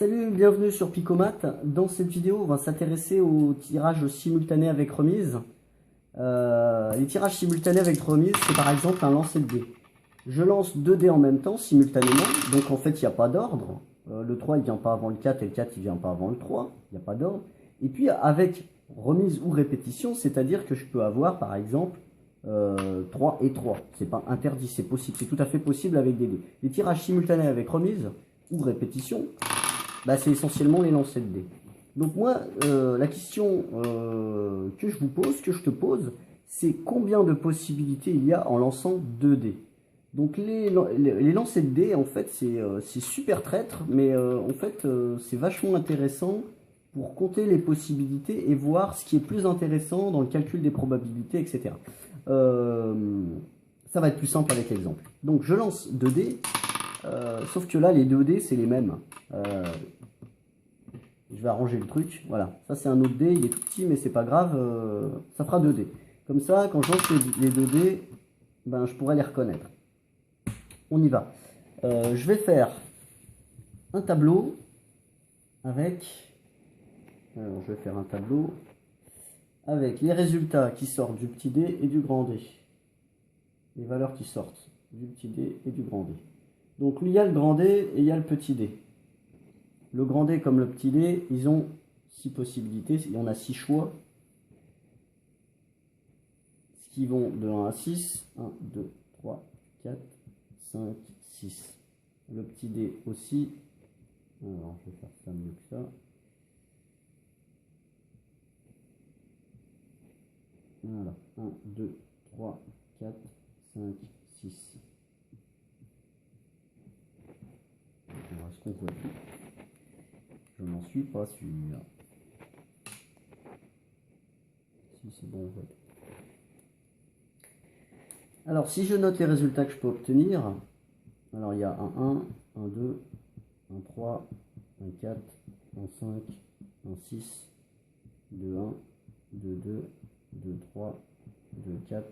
Salut, bienvenue sur Picomat. Dans cette vidéo, on va s'intéresser au tirage simultané avec remise. Les tirages simultanés avec remise, c'est par exemple un lancer de dés. Je lance 2 dés en même temps, simultanément, donc en fait il n'y a pas d'ordre. Le 3 il vient pas avant le 4 et le 4 il vient pas avant le 3, il n'y a pas d'ordre. Et puis avec remise ou répétition, c'est-à-dire que je peux avoir par exemple 3 et 3. C'est pas interdit, c'est possible, c'est tout à fait possible avec des dés. Les tirages simultanés avec remise ou répétition, bah, c'est essentiellement les lancers de dés. Donc moi, la question que je vous pose, que je te pose, c'est combien de possibilités il y a en lançant 2 dés. Donc les lancers de dés, en fait, c'est super traître, mais en fait, c'est vachement intéressant pour compter les possibilités et voir ce qui est plus intéressant dans le calcul des probabilités, etc. Ça va être plus simple avec l'exemple. Donc je lance 2 dés. Sauf que là, les 2 dés, c'est les mêmes. Je vais arranger le truc. Voilà. Ça, c'est un autre dé. Il est tout petit, mais c'est pas grave. Ça fera 2 dés. Comme ça, quand je lance les 2 dés, ben, je pourrai les reconnaître. On y va. Je vais faire un tableau avec... Alors, je vais faire un tableau avec les résultats qui sortent du petit dé et du grand dé. Les valeurs qui sortent du petit dé et du grand dé. Donc il y a le grand dé et il y a le petit dé. Le grand dé comme le petit dé, ils ont 6 possibilités, il y en a 6 choix. Ce qui vont de 1 à 6. 1, 2, 3, 4, 5, 6. Le petit dé aussi. Alors je vais faire ça mieux que ça. Voilà. 1, 2, 3, 4, 5, 6. Est-ce qu'on voit tout? Je n'en suis pas sûr. Si c'est bon, on voit tout. Alors, si je note les résultats que je peux obtenir, alors il y a un 1, un 2, un 3, un 4, un 5, un 6, 2, 1, 2, 2, 2, 3, 2, 4,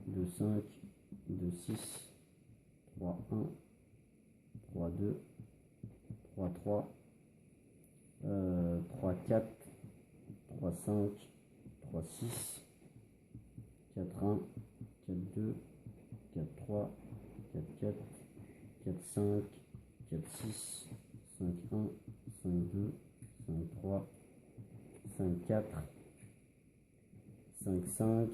2, 5, 2, 6, 3, 1, 3, 2, 3, 3, 3, 4, 3, 5, 3, 6, 4, 1, 4, 2, 4, 3, 4, 4, 4, 5, 4, 6, 5, 1, 5, 2, 5, 3, 5, 4, 5, 5,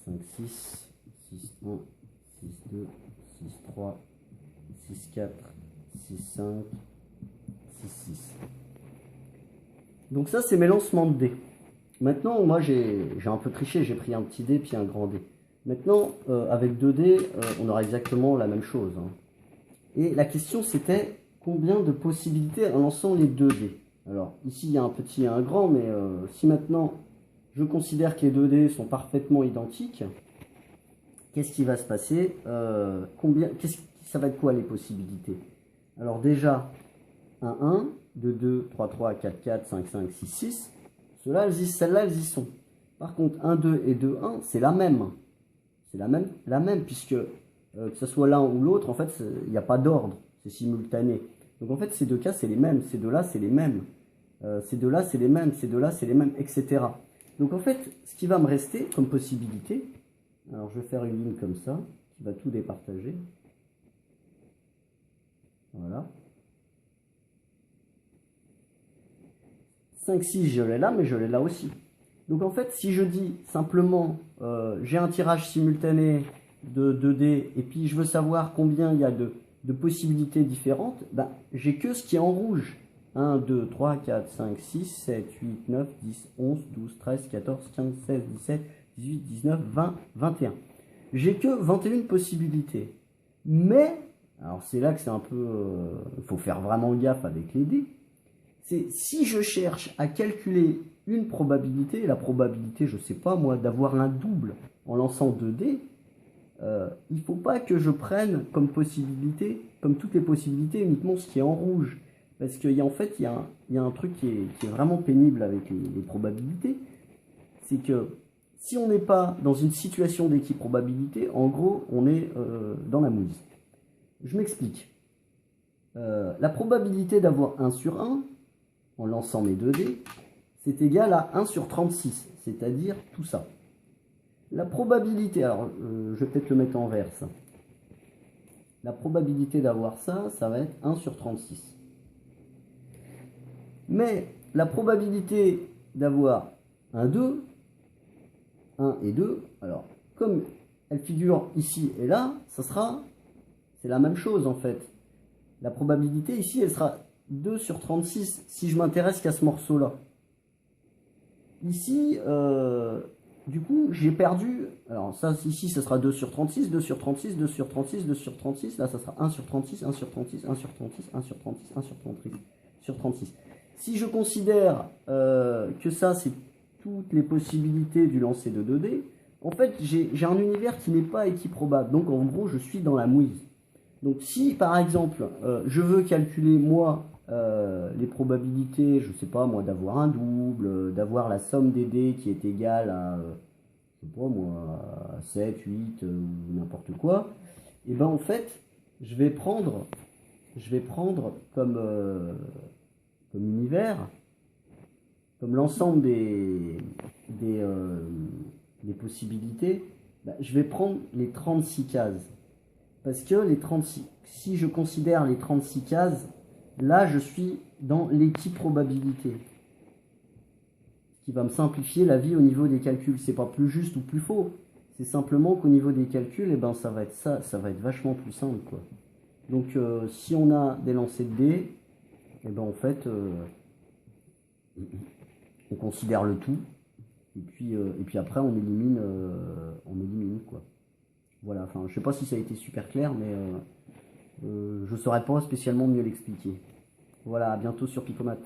5, 6, 6, 1, 6, 2, 6, 3, 6, 4, 6, 5, 6, 6. Donc ça, c'est mes lancements de dés. Maintenant, moi, j'ai un peu triché. J'ai pris un petit dé puis un grand dé. Maintenant, avec 2 dés, on aura exactement la même chose. Hein. Et la question, c'était combien de possibilités en lançant les 2 dés. Alors, ici, il y a un petit et un grand, mais si maintenant, je considère que les 2 dés sont parfaitement identiques, qu'est-ce qui va se passer? Ça va être quoi les possibilités? Alors déjà, un 1, 2, 2, 3, 3, 4, 4, 5, 5, 6, 6. Celles-là, elles y sont. Par contre, 1, 2 et 2, 1, c'est la même. C'est la même, puisque que ce soit l'un ou l'autre, en fait, il n'y a pas d'ordre. C'est simultané. Donc en fait, ces deux cas, c'est les mêmes. Ces deux-là, c'est les mêmes. Ces deux-là, c'est les mêmes. Ces deux-là, c'est les mêmes, etc. Donc en fait, ce qui va me rester comme possibilité, alors je vais faire une ligne comme ça, qui va tout départager. Voilà. 5, 6, je l'ai là, mais je l'ai là aussi. Donc en fait, si je dis simplement, j'ai un tirage simultané de 2 dés, et puis je veux savoir combien il y a de possibilités différentes, ben, j'ai que ce qui est en rouge. 1, 2, 3, 4, 5, 6, 7, 8, 9, 10, 11, 12, 13, 14, 15, 16, 17, 18, 19, 20, 21. J'ai que 21 possibilités. Mais, alors c'est là que c'est un peu... il faut faire vraiment gaffe avec les dés. C'est si je cherche à calculer une probabilité, la probabilité, je ne sais pas moi, d'avoir un double en lançant 2 dés, il ne faut pas que je prenne comme possibilité, comme toutes les possibilités, uniquement ce qui est en rouge. Parce qu'en fait, il y a un truc qui est vraiment pénible avec les probabilités. C'est que si on n'est pas dans une situation d'équiprobabilité, en gros, on est dans la mouise. Je m'explique. la probabilité d'avoir 1 sur 1, en lançant mes 2 dés, c'est égal à 1 sur 36, c'est-à-dire tout ça. La probabilité, alors je vais peut-être le mettre en vert ça. La probabilité d'avoir ça, ça va être 1 sur 36. Mais la probabilité d'avoir un 2, 1 et 2, alors comme elle figure ici et là, c'est la même chose en fait. La probabilité ici, elle sera 2 sur 36 si je m'intéresse qu'à ce morceau-là. Ici, du coup, j'ai perdu, alors ça ici, ce sera 2 sur 36, 2 sur 36, 2 sur 36, 2 sur 36, là ça sera 1 sur 36, 1 sur 36, 1 sur 36, 1 sur 36, 1 sur 36, sur 36. Si je considère que ça, c'est toutes les possibilités du lancer de 2D, en fait, j'ai un univers qui n'est pas équiprobable. Donc, en gros, je suis dans la mouise. Donc, si, par exemple, je veux calculer, moi, les probabilités, je sais pas, moi, d'avoir un double, d'avoir la somme des dés qui est égale à, je sais pas, moi, à 7, 8, ou n'importe quoi, et ben, en fait, je vais prendre comme univers, comme l'ensemble des possibilités, bah, je vais prendre les 36 cases. Parce que si je considère les 36 cases, là je suis dans l'équiprobabilité. Ce qui va me simplifier la vie au niveau des calculs. C'est pas plus juste ou plus faux. C'est simplement qu'au niveau des calculs, eh ben, ça va être vachement plus simple, quoi. Donc si on a des lancers de dés, eh ben, en fait, on considère le tout. Et puis après, on élimine quoi. Voilà, enfin, je sais pas si ça a été super clair, mais je saurais pas spécialement mieux l'expliquer. Voilà, à bientôt sur Picomat.